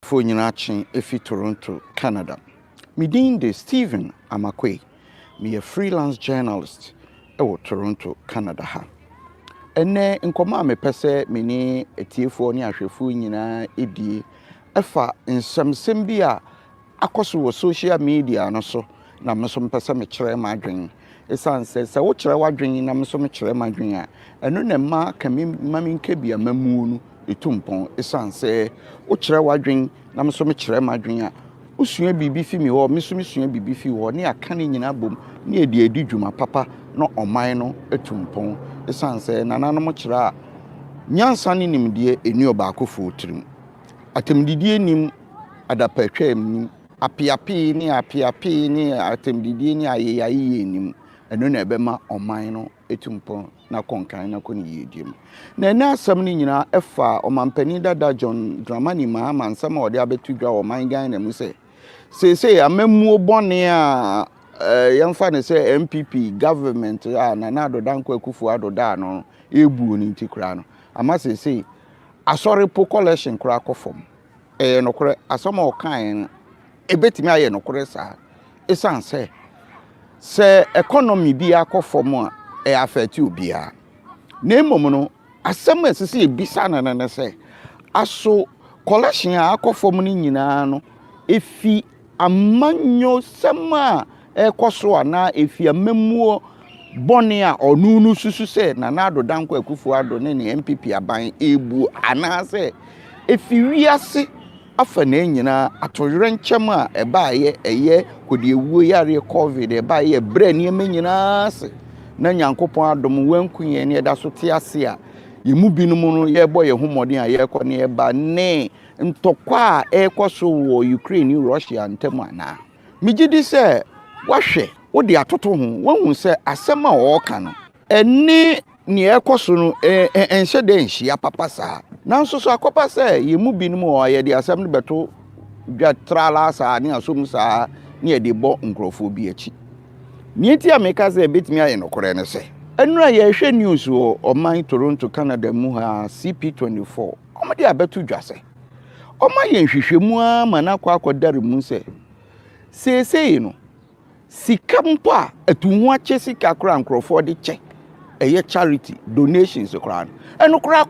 For Nyinachi, Efi Toronto, Canada. Midin de Stephen Amakwe, me a freelance journalist, Toronto, Canada. Ene nkoma me pese me ni etiefo ni ahwefo nyina edi efa nsamsem bi a akoso wo social media no so na me so mpese me kire ma adwen esanse se wo kire wadwen na me so me kire ma adwen a eno na ma kame mami nkebia mamu no etumpon esanse wo kire wadwen na me so me kire ma adwen a usua bibi fi mi ho me so me sua bibi fi ho ne aka ne nyina bom ne edi dwuma papa no oman no etumpon esanse nananom kire a nyansa ne nimdie eni obaakofo tirim atemdidie nim adapatwam nim apiapi ni atemdidie ni ayeyaye nim eno na ebema oman no etumpon na konkan na koni yediem na na asam ni nyina efa omampani dada John Dramani Mahama nsama ode abetudwa oman gan na mu se amammuo bone a yamfa ne se MPP government a na ADDO danko akufu ADDO da no ebu ni ntikura no ama se asori po collection kura kofom nokore asoma okan ebetimi aye nokore sa esanse se economy bi akofom a affect obi a na emom no asem asese ebisa na se aso collection a akofom ni nyina no efi amanyo sema ekoso ana efi amammuo bone a onunu susu se na ADDO danko akufu ADDO ne MPP aban ebu ana se efi wiase afa na nyina atoyere nkyem a ebaaye eye kodi ewuo yare covid ebaaye bre ne nyina se na nyankopon adom wankunye ne da so te ase a yemu binum no ye boye homoden a ye kɔ ne eba ne ntokwa a ekoso wo Ukraine Russia ntam ana migidi se wahwe wo de atoto ho wahun se asema o ka no eni ne ekoso no enhye de nhia papa saa nanso so akopa se yemu binum o ye de asem no beto dwa trala saa ne asom saa ne de bo nkrofo bi achi nieti ameka se betimi aye nokore ne se enura ye hwe news o oman Toronto Canada mu ha CP24 omade abetu dwa se oma ye nhwehwemu ama na akodare mu se no sika mpo a atuhu ache sika kra nkrofo de che eye charity donations kra no eno kra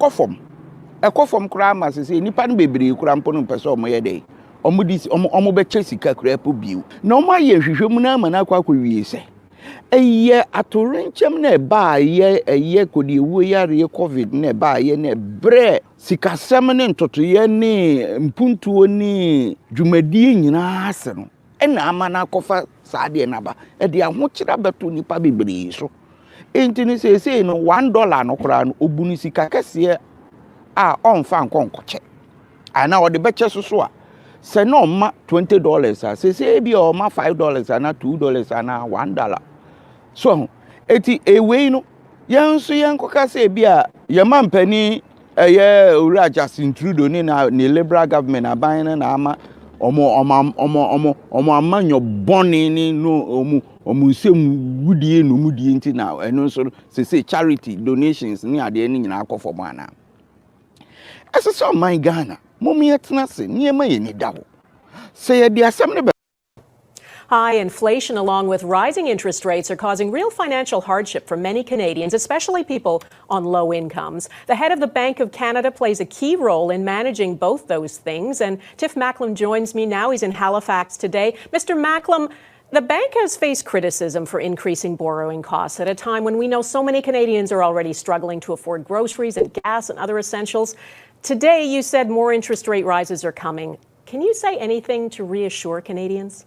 ekofom kra ma se nipa no bebre kra mpo no pese omo ye dey omo be che sika kra po biu na oma ye nhwehwemu na ama na akowie se eye atorenchem na ba eye kodi ewu yare covid na ba ye na bre sikasem ne ntotoye ne mpuntuo ni dwumadie nyina ase no ena ama na akofa saade na ba e de ahokira beto nipa bebre so entini se no $1 no kora no obunu sika kese a onfa nkonkoche ana ode beche so a se no ma $20 a se bi o ma $5 ana $2 ana $1 so eti ewei no yanso yankoka se bi a yamampani eye owura Justin Trudeau ni na liberal government aban na ama omo amanyo boni ni no omu nsem wudie no mudie nti na eno so se charity donations ni ade ni nyina akofo mana eso my Ghana momi etna se niema ye ni dawo se ye de asem ne. High inflation along with rising interest rates are causing real financial hardship for many Canadians, especially people on low incomes. The head of the Bank of Canada plays a key role in managing both those things. And Tiff Macklem joins me now. He's in Halifax today. Mr. Macklem, the bank has faced criticism for increasing borrowing costs at a time when we know so many Canadians are already struggling to afford groceries and gas and other essentials. Today, you said more interest rate rises are coming. Can you say anything to reassure Canadians?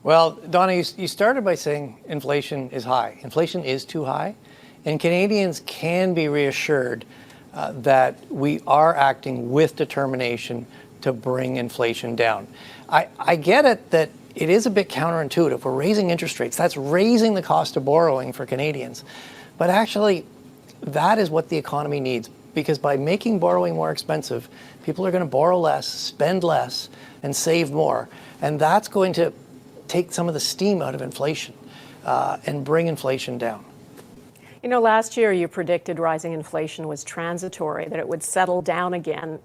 Well, Donna, you started by saying inflation is high. Inflation is too high, and Canadians can be reassured that we are acting with determination to bring inflation down. I get it that it is a bit counterintuitive. We're raising interest rates. That's raising the cost of borrowing for Canadians. But actually, that is what the economy needs, because by making borrowing more expensive, people are going to borrow less, spend less, and save more. And that's going to take some of the steam out of inflation and bring inflation down. You know, last year you predicted rising inflation was transitory, that it would settle down again.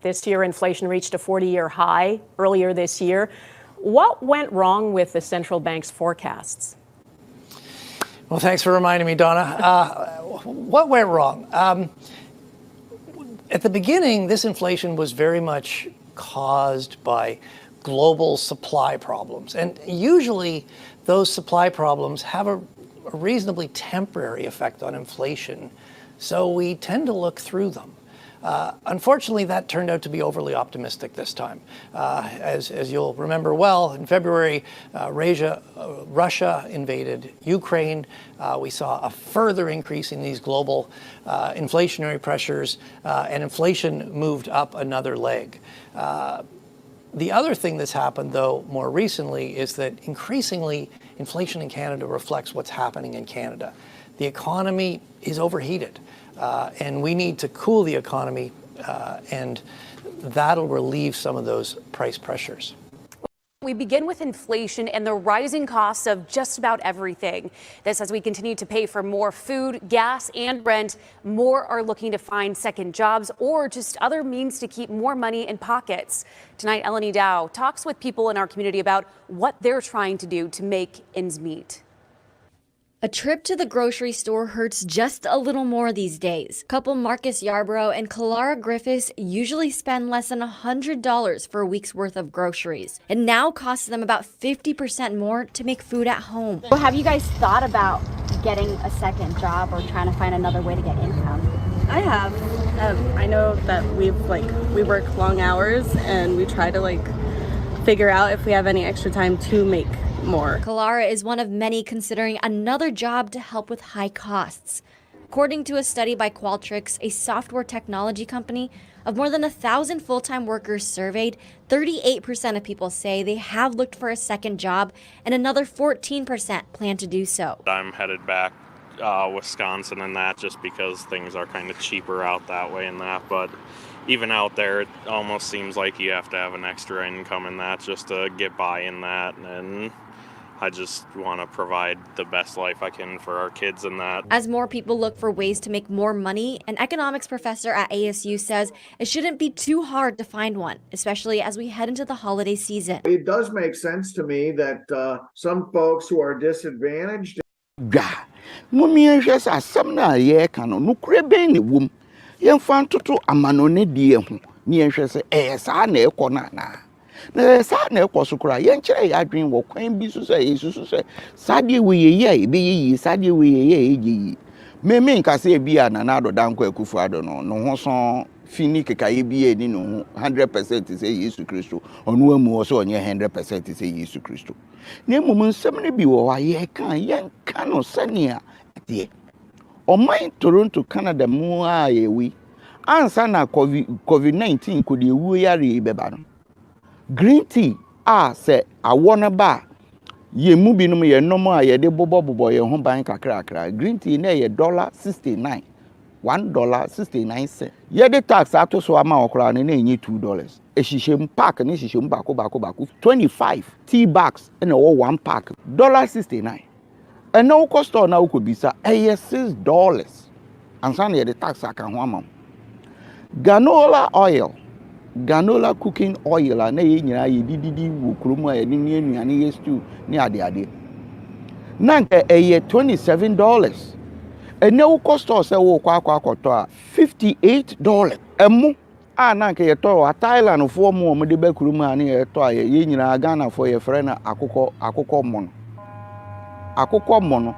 This year, inflation reached a 40-year high earlier this year. What went wrong with the central bank's forecasts? Well, thanks for reminding me, Donna. What went wrong? At the beginning, this inflation was very much caused by global supply problems. And usually those supply problems have a reasonably temporary effect on inflation. So we tend to look through them. Unfortunately, that turned out to be overly optimistic this time. As you'll remember well, in February, Russia invaded Ukraine. We saw a further increase in these global inflationary pressures, and inflation moved up another leg. The other thing that's happened, though, more recently is that increasingly inflation in Canada reflects what's happening in Canada. The economy is overheated, and we need to cool the economy, and that'll relieve some of those price pressures. We begin with inflation and the rising costs of just about everything. This as we continue to pay for more food, gas, and rent. More are looking to find second jobs or just other means to keep more money in pockets. Tonight, ADDO talks with people in our community about what they're trying to do to make ends meet. A trip to the grocery store hurts just a little more these days. Couple Marcus Yarbrough and Clara Griffiths usually spend less than $100 for a week's worth of groceries. It now costs them about 50% more to make food at home. Well, have you guys thought about getting a second job or trying to find another way to get income? I have. I know that we work long hours and we try to figure out if we have any extra time to make more. Clara is one of many considering another job to help with high costs. According to a study by Qualtrics, a software technology company, of more than 1,000 full-time workers surveyed, 38% of people say they have looked for a second job, and another 14% plan to do so. I'm headed back Wisconsin and that just because things are kind of cheaper out that way and that, but even out there it almost seems like you have to have an extra income in that just to get by in that, and I just want to provide the best life I can for our kids and that. As more people look for ways to make more money, an economics professor at ASU says it shouldn't be too hard to find one, especially as we head into the holiday season. It does make sense to me that some folks who are disadvantaged. Na sa na ekoso kura yen kire ya adwen wo kwan bi so say yesusu say sadie we ye e be yi sadie we ye e gi me nka say bi a na ado danko akufu ado no ho so fini keka ye bi e ni no 100% say Yesu Kristo onu amu so onye 100% say Yesu Kristo na mum nsem ne bi wo wa ye kan yen kan no sania de oman Toronto Canada mu a ye wi ansa na COVID-19 ko de wu yare beba no green tea say awona ba ye mu binum ye nomo a ye de bobo ye ho ban kakra green tea na ye $69 $1.69 ye de tax ato so ama okra na enye $2 ehihiem pack na ehihiem bako 25 tea bags na wo one pack $69 and now cost na ukobisa ye $6 ansa na ye de tax aka ho ama Ganola cooking oil na ye nyina ye dididi wo kromu a ye ni anuane ye stew ni ade na nke $27 ene wo cost say wo kwa akoto a $58 emu a na nke ye to a Thailand fo mo de ba kromu a na ye to a ye nyina Ghana fo ye frɛ na akokɔ mono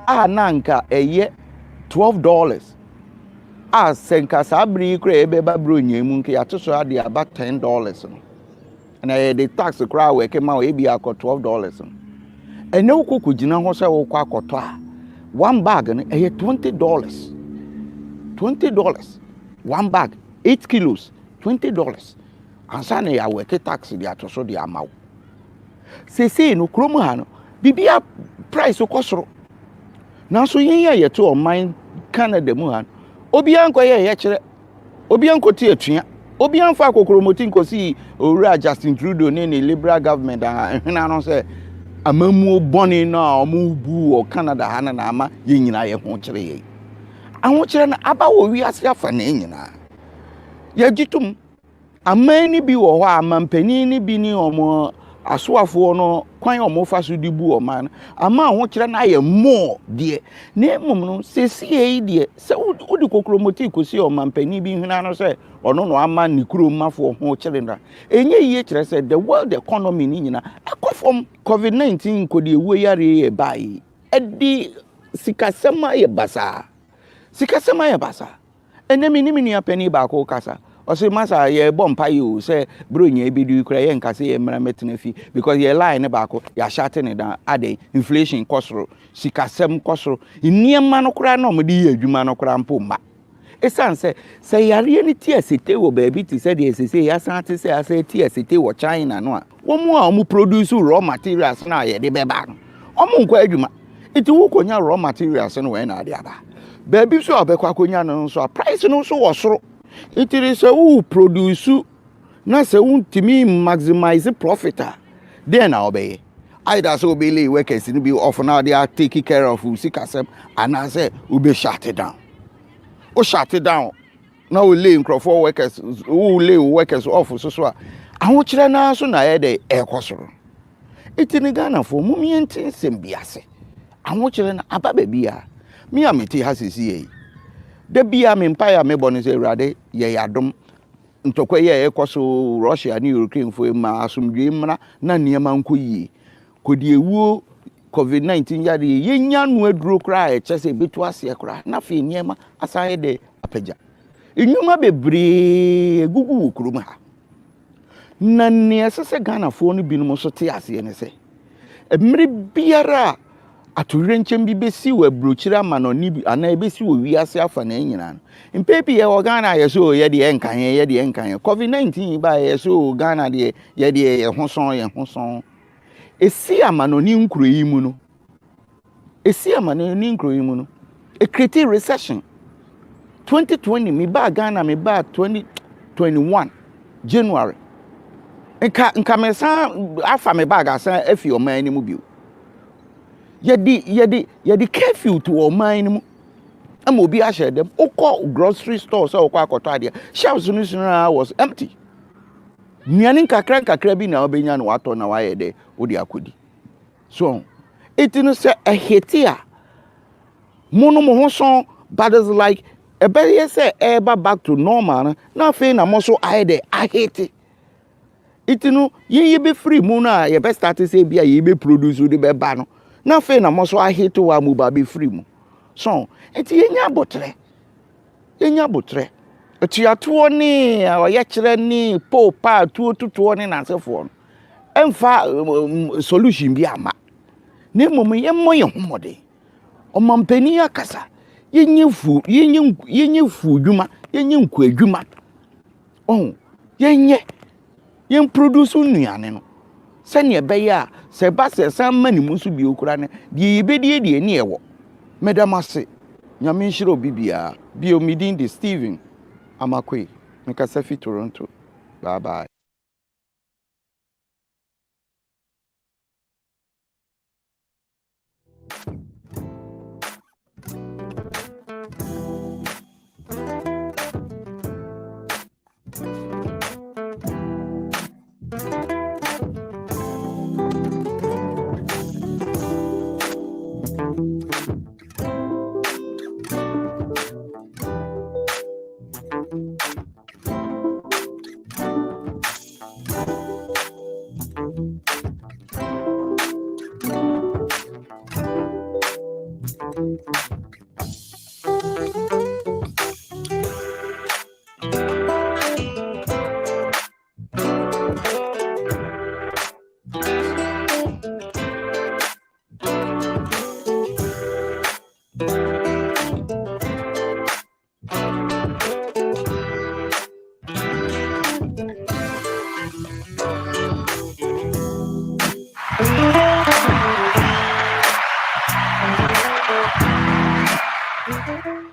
a na nka $12 a senka sabri kra ebeba bro nyemu nke atoso ade about $10 no na the tax kra we ke ma we bi akọ $12 no ene ukoko gina ho se wo kwa akọtọ a one bag no $20 one bag 8 kilos $20 ansa na ya we ke tax di atoso di amawo sese no kromu ha no bibia price okosoro na so yen ye to oman Canada mu ha obi anko ye kire obi anko ti atua obi anfa akokromoti nkosi owura Justin Trudeau ne liberal government na no say amamu boni na omu bu o Canada ha na ama ye nyina ye ho kire ye aho kire na aba wo wi ase afa na nyina ye gitum amani bi wo ho amampani ni bi ni omo asoafo no kwan omo fa so di bu o man ama ho kire na ye more de na mum no sesie de se odi kokromoti kosi o mampani bi huna no se ono no ama ni kuro mafo ho kire na enye yie kire se the world economy ni nyina akofom covid-19 kodi ewu yare ye bai edi sikasema ye basa enemi ni mini apani ba ko kasa o se masa ye bompa you say bro nya ebidu kura ye nkase ye mra metena fi because ye line ba ko ya shate ne dan ade inflation kosoro sikasem kosoro niema no kura no mde ye adwuma no kura mpo ma esan se yare ni ti asete wo ba bi ti se de sese ya san ti se ase ti asete wo China no a wo mu a mu produce raw materials na ye de beba no omu nkwa adwuma iti wo konya raw materials no we na ade aba ba bi so obekwa konya no so price no so wo soro it is a produce na se untimi maximize profit then na obey either so be workers ni be off now they are taking care of sikasem and I say we be shut it down now we lay for workers who lay workers off so ahụ kire na so na ye de ekosoro itini Ghana for mumi entin sem biase ahụ kire na aba bia mi ameti ha sisi yi de bia me empire me bonu se urade ye yadom ntokwe ye ekoso Russia ni Ukraine fo ma asumdwe mra na niema nkoyi kodi ewuo covid-19 yade ye nya no aduro kra e chese betu ase kra na fe niema asan de apagya enyuma bebre egugu kuruma ha na ne sese Ghana fo no binum so te ase ne se emre biara atorenche bi besi wa brochira manoni bi ana besi wo wiase afa na nyina mpepi ye Ghana ye so ye de enkan covid-19 ba ye so Ghana de ye de ye hoson esi amanoni nkuro yi mu no e create recession 2020 mi ba Ghana mi ba 2021 January nka me san afa me ba ga san afi o man ni mu bio yedi curfew to o man ni mu am obi a share them okọ grocery store so okọ akoto ade shelves no was empty nuane kakra bi na obenya no wato na waye de odi akodi so it no say a hitia mono mo ho so but is like a better say ever back to normal na fe na mo so aye de ahete it no ye be free mu na ye be start say bia ye be produce de be ba no na fe na mo so ahete wa mu ba be free mu so enti ye nya botre etiato ni oye kire ni popa tuo ni na sefo no emfa solution bi ama ne mom ye moye homode omampani akasa yenye fu dwuma yenye nku adwuma yen produce nuane no se ne be ya se ba se san mani musu bi okura ne de yebedie de ni ewo medamase nyame nhiro bibia biomidin de Steven Amakwe nkasa fi Toronto bye bye. you.